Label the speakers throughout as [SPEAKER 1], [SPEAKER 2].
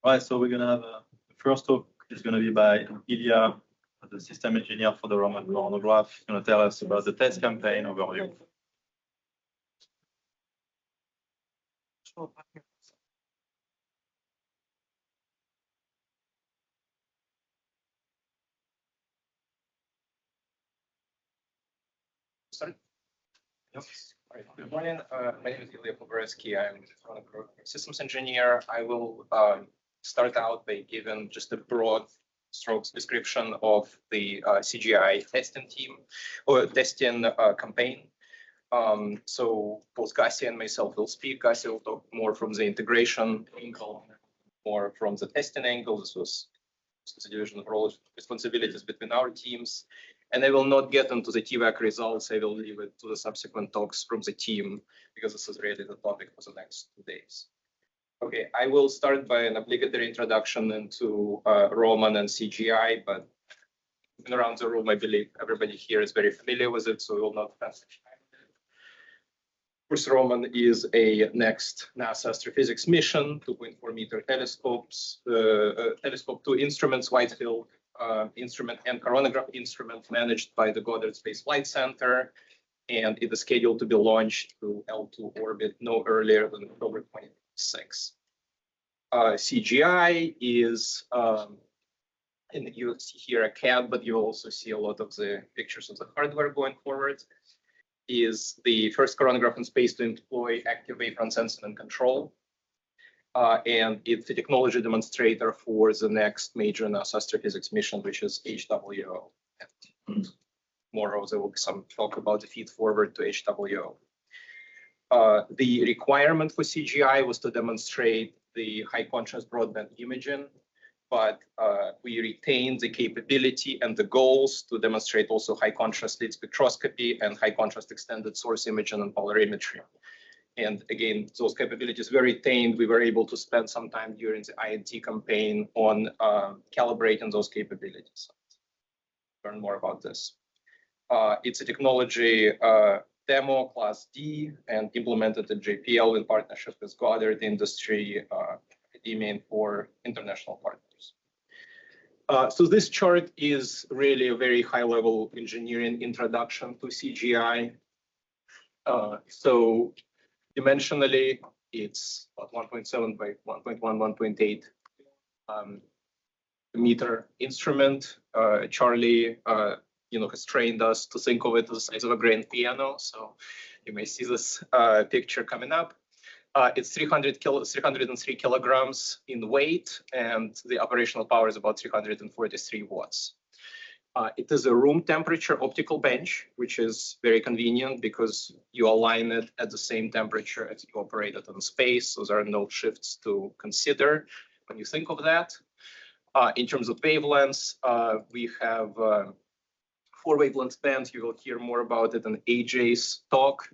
[SPEAKER 1] Right, so we're gonna have the first talk is gonna be by Ilya, the system engineer for the Roman chronograph. He's gonna tell us about the test campaign overview.
[SPEAKER 2] Sorry? Yep. Good morning. My name is Ilya Poberezhskiy. I'm a systems engineer. I will start out by giving just a broad strokes description of the CGI testing team or testing campaign. So both Gassi and myself will speak. Gassi will talk more from the integration angle, more from the testing angle. This was the division of roles, responsibilities between our teams. And I will not get into the TVAC results. I will leave it to the subsequent talks from the team because this is really the topic for the next 2 days. Okay, I will start by an obligatory introduction into Roman and CGI, but around the room, I believe everybody here is very familiar with it, so we will not pass it. Of course, Roman is a next NASA astrophysics mission, 2.4-meter telescopes, telescope, 2 instruments, wide field instrument and coronagraph instrument managed by the Goddard Space Flight Center, and it is scheduled to be launched to L2 orbit no earlier than October 26. CGI is, and you see here a CAD, but you also see a lot of the pictures of the hardware going forward, is the first coronagraph in space to employ active wavefront sensing and control. And it's a technology demonstrator for the next major NASA astrophysics mission, which is HWO. And tomorrow there will be some talk about the feed forward to HWO. The requirement for CGI was to demonstrate the high contrast broadband imaging, but we retained the capability and the goals to demonstrate also high contrast lead spectroscopy and high contrast extended source imaging and polarimetry. And again, those capabilities were retained. We were able to spend some time during the INT campaign on calibrating those capabilities. Learn more about this. It's a technology demo class D and implemented at JPL in partnership with Goddard Industry, academia, and for international partners. So this chart is really a very high-level engineering introduction to CGI. So dimensionally, it's about 1.7 by 1.1, 1.8 meter instrument. Charlie, has trained us to think of it as the size of a grand piano. So you may see this picture coming up. It's 303 kilograms in weight, and the operational power is about 343 watts. It is a room temperature optical bench, which is very convenient because you align it at the same temperature as you operate it in space. So there are no shifts to consider when you think of that. In terms of wavelengths, we have 4 wavelength bands. You will hear more about it in AJ's talk,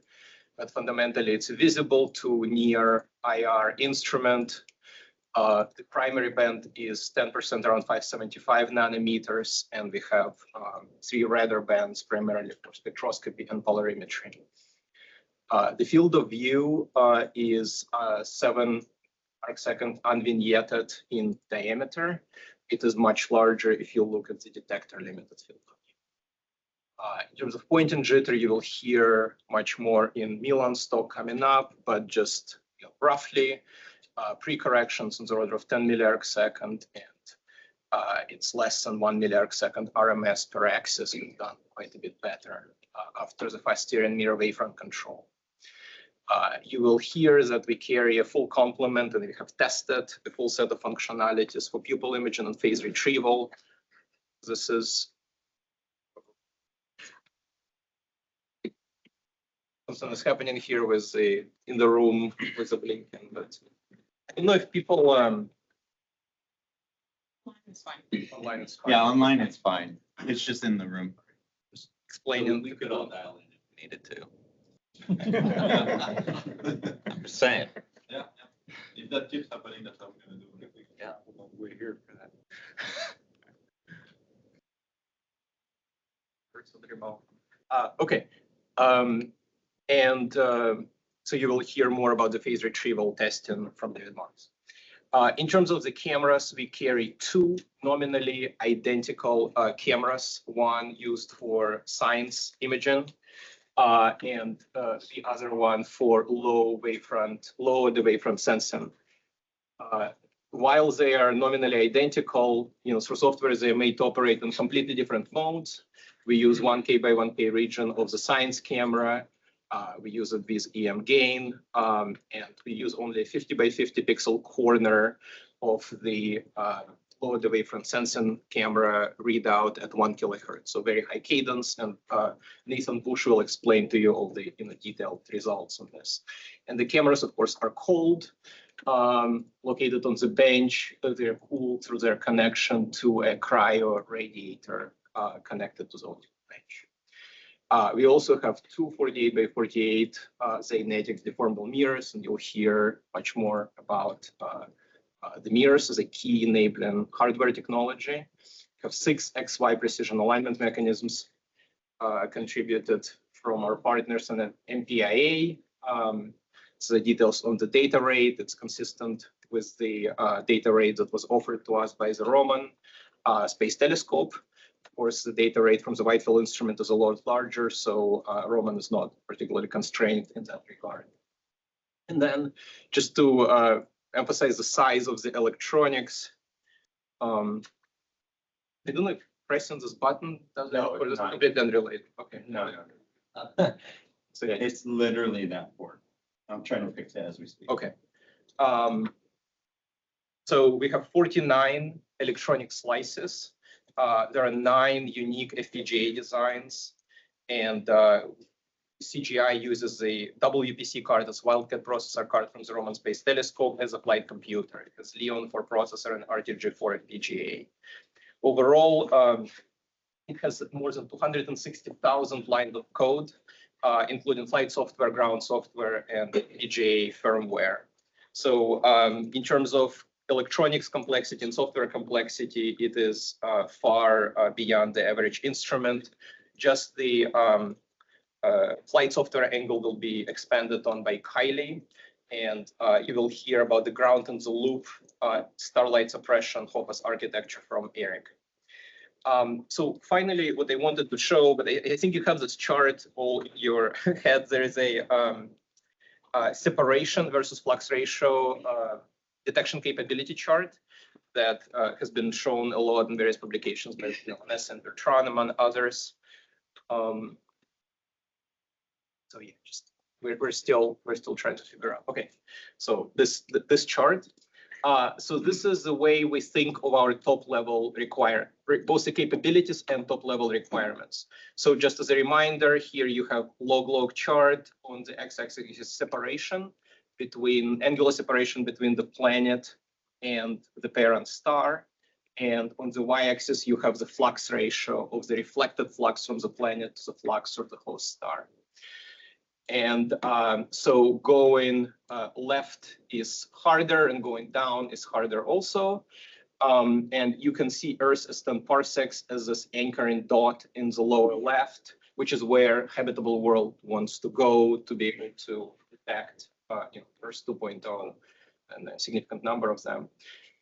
[SPEAKER 2] but fundamentally it's visible to near IR instrument. The primary band is 10% around 575 nanometers, and we have 3 radar bands primarily for spectroscopy and polarimetry. The field of view is 7 arcsecond unvignetted in diameter. It is much larger if you look at the detector limited field of view. In terms of point and jitter, you will hear much more in Milan's talk coming up, but just roughly, pre-corrections in the order of 10 milliarcsecond, and it's less than 1 milliarcsecond RMS per axis. We've done quite a bit better after the fast steering mirror wavefront control. You will hear that we carry a full complement, and we have tested the full set of functionalities for pupil imaging and phase retrieval. This is something that's happening here with in the room with the blinking, but I don't know if people
[SPEAKER 3] Online is fine.
[SPEAKER 2] online is fine.
[SPEAKER 4] Yeah, online it's fine. It's just in the room.
[SPEAKER 2] Just explaining.
[SPEAKER 5] We could all dial in if we needed to.
[SPEAKER 4] I'm just saying.
[SPEAKER 1] Yeah. If that keeps happening, that's what we're gonna do.
[SPEAKER 5] Yeah, we're here for that.
[SPEAKER 2] Okay. So you will hear more about the phase retrieval testing from David Marks. In terms of the cameras, we carry two nominally identical cameras, one used for science imaging, and the other one for low the wavefront sensing. While they are nominally identical, through software, they are made to operate in completely different modes. We use 1K by 1K region of the science camera. We use it with EM gain, and we use only a 50 by 50 pixel corner of the low the wavefront sensing camera readout at 1 kilohertz, so very high cadence. And Nathan Bush will explain to you all the detailed results on this. And the cameras, of course, are cold, located on the bench. They're cooled through their connection to a cryo radiator connected to the bench. We also have two 48 by 48 Zainetic deformable mirrors, and you'll hear much more about the mirrors as a key enabling hardware technology. We have 6 XY precision alignment mechanisms contributed from our partners in MPIA. So the details on the data rate, it's consistent with the data rate that was offered to us by the Roman Space Telescope. Of course, the data rate from the wide field instrument is a lot larger, so Roman is not particularly constrained in that regard. And then just to emphasize the size of the electronics, I don't know if pressing this button does that, or is it a bit unrelated? Okay.
[SPEAKER 4] No.
[SPEAKER 2] So yeah,
[SPEAKER 4] It's literally that board. I'm trying to fix it as we speak.
[SPEAKER 2] okay. So we have 49 electronic slices. There are 9 unique FPGA designs, and CGI uses the WPC card as Wildcat processor card from the Roman Space Telescope as applied computer. It has Leon for processor and RTG4 FPGA. Overall, it has more than 260,000 lines of code, including flight software, ground software, and FPGA firmware. So in terms of electronics complexity and software complexity, it is far beyond the average instrument. Just the flight software angle will be expanded on by Kylie, and you will hear about the ground in the loop, starlight suppression, HOPAS architecture from Eric. So finally, what I wanted to show, but I think you have this chart all in your head. There is a separation versus flux ratio detection capability chart that has been shown a lot in various publications by Ness and Bertrand, among others. So yeah, just we're still trying to figure out. Okay, so this chart. So this is the way we think of our top level both the capabilities and top level requirements. So just as a reminder, here you have log chart. On the x-axis is separation between angular separation between the planet and the parent star. And on the y-axis, you have the flux ratio of the reflected flux from the planet to the flux of the host star. And so going left is harder and going down is harder also. And you can see Earth as 10 parsecs as this anchoring dot in the lower left, which is where habitable world wants to go to be able to detect Earth 2.0 and a significant number of them.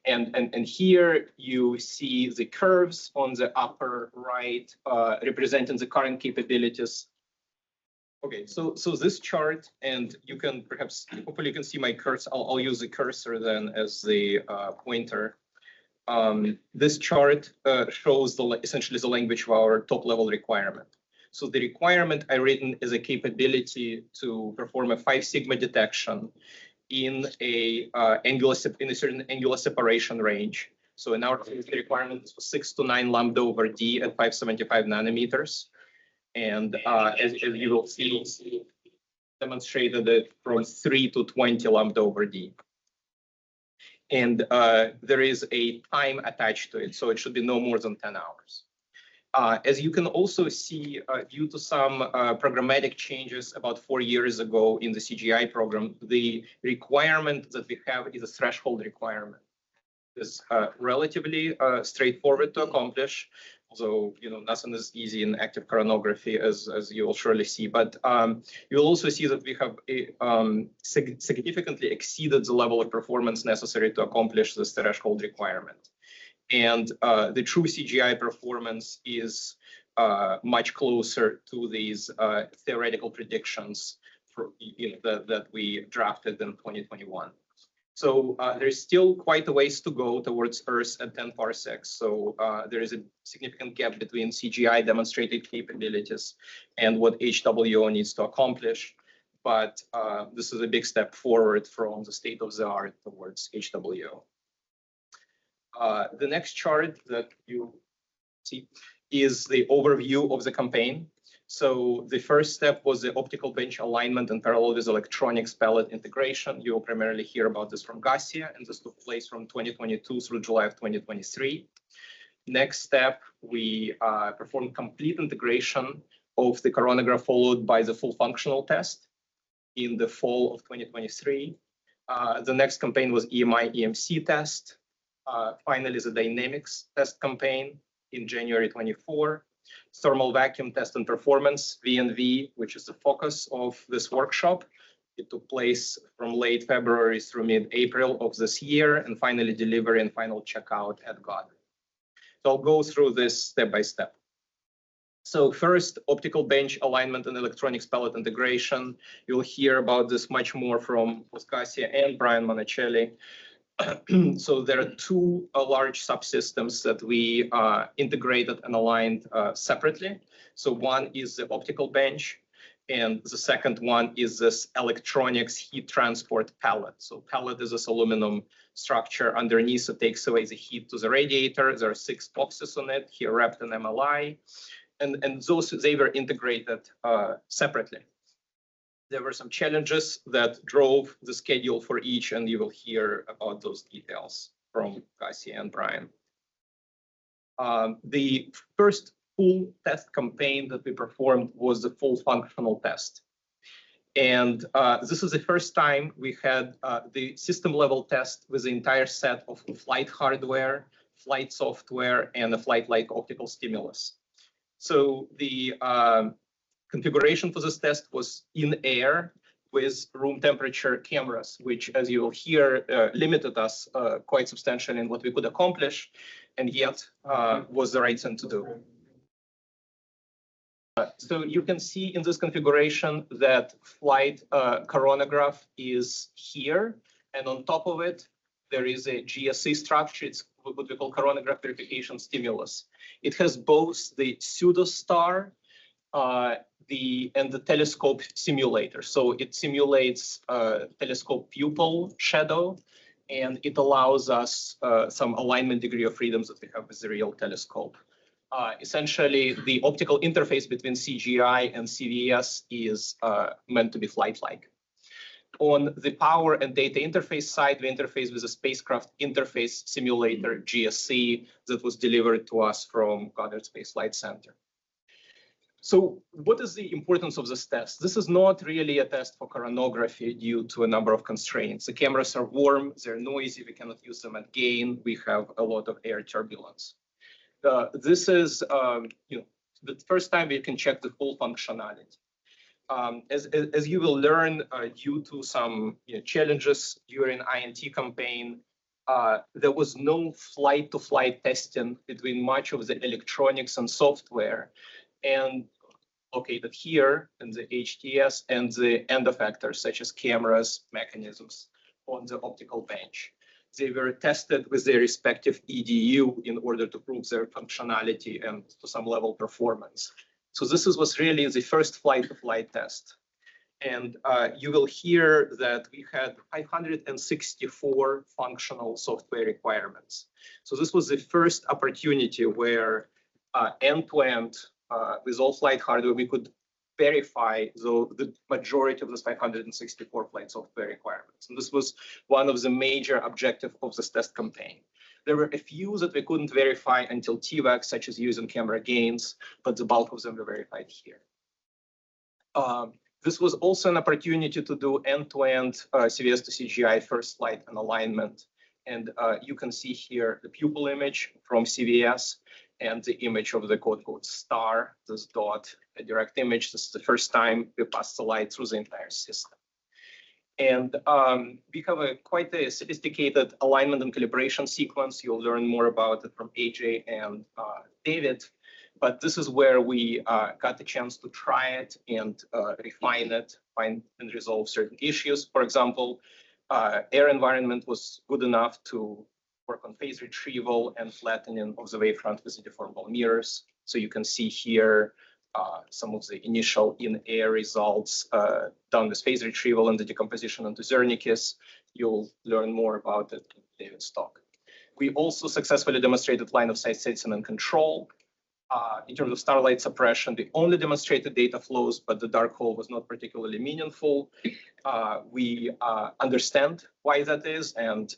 [SPEAKER 2] And here you see the curves on the upper right representing the current capabilities. Okay, so this chart, and you can hopefully you can see my cursor. I'll use the cursor then as the pointer. This chart shows essentially the language of our top level requirement. So the requirement I written is a capability to perform a 5 sigma detection in a certain angular separation range. So in our case, the requirement is for 6 to 9 lambda over d at 575 nanometers. And as you will see, demonstrated it from 3 to 20 lambda over d. And there is a time attached to it, so it should be no more than 10 hours. As you can also see, due to some programmatic changes about 4 years ago in the CGI program, the requirement that we have is a threshold requirement. It's relatively straightforward to accomplish. although nothing is easy in active coronagraphy, as you will surely see. But you'll also see that we have significantly exceeded the level of performance necessary to accomplish this threshold requirement. And the true CGI performance is much closer to these theoretical predictions that we drafted in 2021. So there's still quite a ways to go towards Earth at 10 parsecs. So there is a significant gap between CGI demonstrated capabilities and what HWO needs to accomplish. But this is a big step forward from the state of the art towards HWO. The next chart that you see is the overview of the campaign. So the first step was the optical bench alignment in parallel with electronics palette integration. You will primarily hear about this from Garcia, and this took place from 2022 through July of 2023. Next step, we performed complete integration of the coronagraph followed by the full functional test in the fall of 2023. The next campaign was EMI EMC test. Finally, the dynamics test campaign in January 24. Thermal vacuum test and performance, VNV, which is the focus of this workshop. It took place from late February through mid-April of this year, and finally delivery and final checkout at God. So I'll go through this step by step. So first, optical bench alignment and electronics palette integration. You'll hear about this much more from Garcia and Brian Monacelli. So there are two large subsystems that we integrated and aligned separately. So one is the optical bench, and the second one is this electronics heat transport pallet. So pallet is this aluminum structure underneath that takes away the heat to the radiator. There are 6 boxes on it, here wrapped in MLI, and they were integrated separately. There were some challenges that drove the schedule for each, and you will hear about those details from Garcia and Brian. The first full test campaign that we performed was the full functional test. And this is the first time we had the system level test with the entire set of flight hardware, flight software, and a flight-like optical stimulus. So the configuration for this test was in air with room temperature cameras, which, as you will hear, limited us quite substantially in what we could accomplish, and yet was the right thing to do. So you can see in this configuration that flight coronagraph is here, and on top of it, there is a GSC structure. It's what we call coronagraph verification stimulus. It has both the pseudostar and the telescope simulator. So it simulates telescope pupil shadow, and it allows us some alignment degree of freedoms that we have with the real telescope. Essentially, the optical interface between CGI and CVS is meant to be flight-like. On the power and data interface side, we interface with a spacecraft interface simulator, GSC, that was delivered to us from Goddard Space Flight Center. So what is the importance of this test? This is not really a test for coronagraphy due to a number of constraints. The cameras are warm, they're noisy, we cannot use them at gain, we have a lot of air turbulence. This is the first time we can check the full functionality. As you will learn, due to some challenges during INT campaign, there was no flight-to-flight testing between much of the electronics and software, and located here in the HTS and the end effectors such as cameras, mechanisms on the optical bench. They were tested with their respective EDU in order to prove their functionality and to some level performance. So this was really the first flight-to-flight test. And you will hear that we had 564 functional software requirements. So this was the first opportunity where end-to-end, with all flight hardware, we could verify the majority of those 564 flight software requirements. And this was one of the major objectives of this test campaign. There were a few that we couldn't verify until TVAC, such as using camera gains, but the bulk of them were verified here. This was also an opportunity to do end-to-end CVS to CGI first flight and alignment And you can see here the pupil image from CVS and the image of the quote-unquote star, this dot, a direct image. This is the first time we pass the light through the entire system. And we have quite a sophisticated alignment and calibration sequence. You'll learn more about it from AJ and David. But this is where we got the chance to try it and refine it, find and resolve certain issues. For example, air environment was good enough to work on phase retrieval and flattening of the wavefront with the deformable mirrors. So you can see here some of the initial in-air results done with phase retrieval and the decomposition into Zernicus. You'll learn more about it in David's talk. We also successfully demonstrated line of sight sensing and control. In terms of starlight suppression, we only demonstrated data flows, but the dark hole was not particularly meaningful. We understand why that is and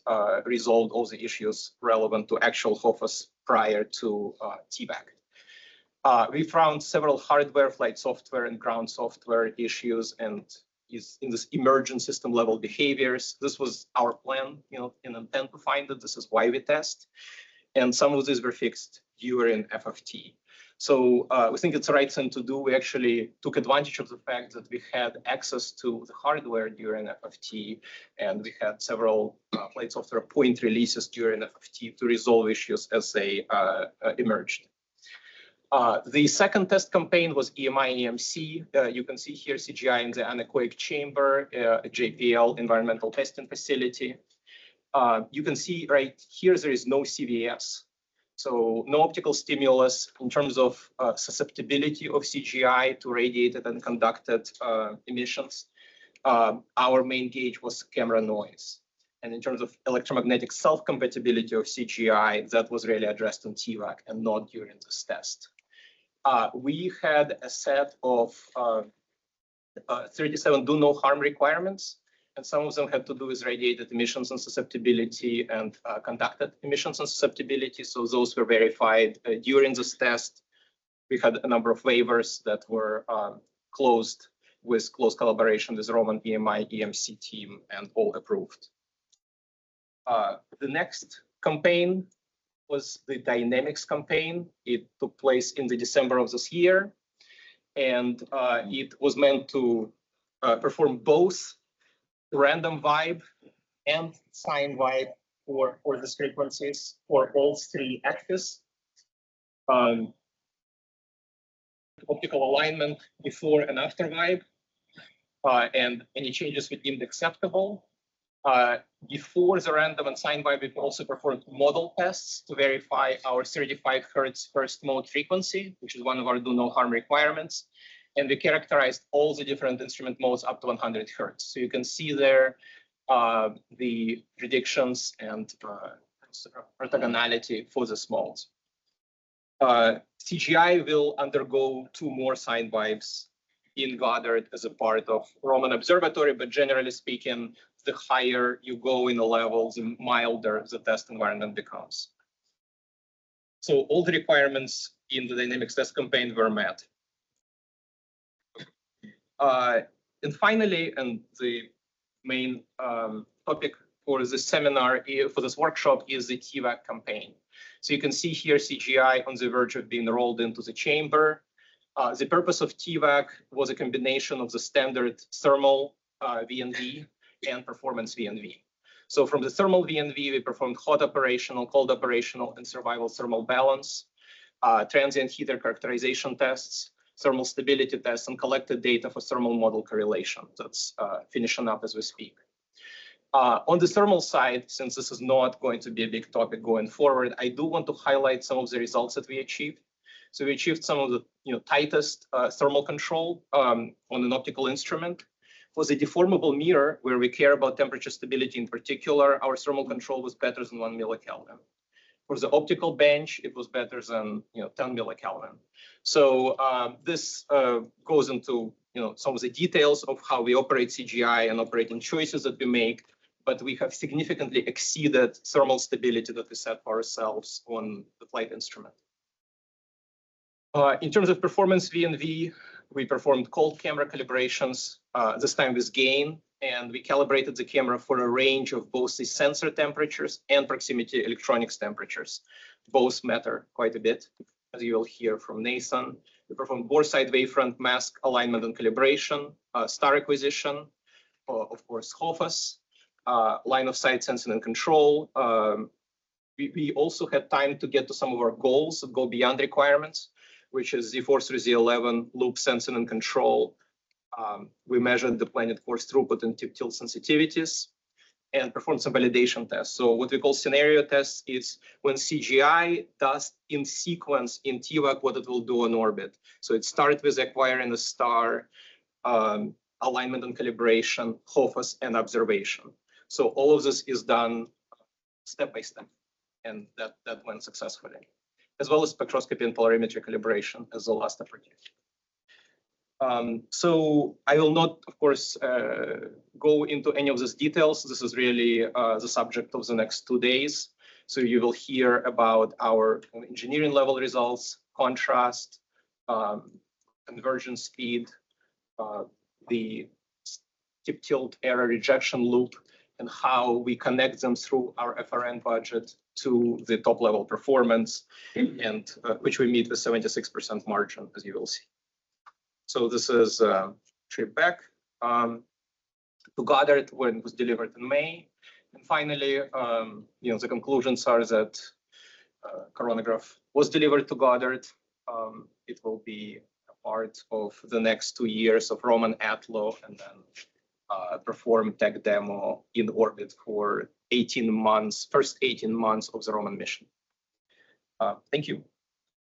[SPEAKER 2] resolved all the issues relevant to actual HOFAs prior to TVAC. We found several hardware, flight software, and ground software issues and in this emergent system level behaviors. This was our plan, in intent to find it. This is why we test. And some of these were fixed during FFT. So we think it's the right thing to do. We actually took advantage of the fact that we had access to the hardware during FFT, and we had several flight software point releases during FFT to resolve issues as they emerged. The second test campaign was EMI EMC. You can see here CGI in the anechoic chamber, a JPL environmental testing facility. You can see right here there is no CVS. So no optical stimulus in terms of susceptibility of CGI to radiated and conducted emissions. Our main gauge was camera noise. And in terms of electromagnetic self-compatibility of CGI, that was really addressed in TVAC and not during this test. We had a set of 37 do no harm requirements, and some of them had to do with radiated emissions and susceptibility and conducted emissions and susceptibility. So those were verified during this test. We had a number of waivers that were closed with close collaboration with Roman EMI EMC team and all approved. The next campaign was the dynamics campaign. It took place in the December of this year, and it was meant to perform both random vibe and sine vibe for these frequencies for all three axes. Optical alignment before and after vibe, and any changes we deemed acceptable. Before the random and sine vibe, we also performed model tests to verify our 35 Hertz first mode frequency, which is one of our do no harm requirements. And we characterized all the different instrument modes up to 100 Hertz. So you can see there the predictions and orthogonality for this mode. CGI will undergo 2 more sine vibes in Goddard as a part of Roman Observatory, but generally speaking, the higher you go in the levels, the milder the test environment becomes. So all the requirements in the dynamics test campaign were met. And finally, and the main topic for this seminar, for this workshop, is the TVAC campaign. So you can see here CGI on the verge of being rolled into the chamber. The purpose of TVAC was a combination of the standard thermal VNV and performance VNV. So from the thermal VNV, we performed hot operational, cold operational, and survival thermal balance, transient heater characterization tests, thermal stability tests, and collected data for thermal model correlation. That's finishing up as we speak. On the thermal side, since this is not going to be a big topic going forward, I do want to highlight some of the results that we achieved. So we achieved some of the tightest thermal control on an optical instrument. For the deformable mirror, where we care about temperature stability in particular, our thermal control was better than 1 millikelvin. For the optical bench, it was better than 10 millikelvin. So this goes into some of the details of how we operate CGI and operating choices that we make, but we have significantly exceeded thermal stability that we set for ourselves on the flight instrument. In terms of performance VNV, we performed cold camera calibrations, this time with gain, And we calibrated the camera for a range of both the sensor temperatures and proximity electronics temperatures. Both matter quite a bit, as you will hear from Nathan. We performed bore-side wavefront mask alignment and calibration, star acquisition, of course, HOFAS, line of sight sensing and control. We also had time to get to some of our goals that go beyond requirements, which is Z4 through Z11 loop sensing and control. We measured the planet course throughput and tip tilt sensitivities and performed some validation tests. So what we call scenario tests is when CGI does in sequence in TVAC what it will do on orbit. So it started with acquiring a star, alignment and calibration, HOFAS, and observation. So all of this is done step by step, and that went successfully, as well as spectroscopy and polarimetry calibration as the last opportunity. So I will not, of course, go into any of these details. This is really the subject of the next 2 days. So you will hear about our engineering level results, contrast, convergence speed, the tip tilt error rejection loop, and how we connect them through our FRN budget to the top level performance, and which we meet with 76% margin, as you will see. So this is a trip back to Goddard when it was delivered in May. And finally, the conclusions are that coronagraph was delivered to Goddard. It will be a part of the next 2 years of Roman ATLO, and then perform tech demo in orbit for 18 months, first 18 months of the Roman mission. Thank you.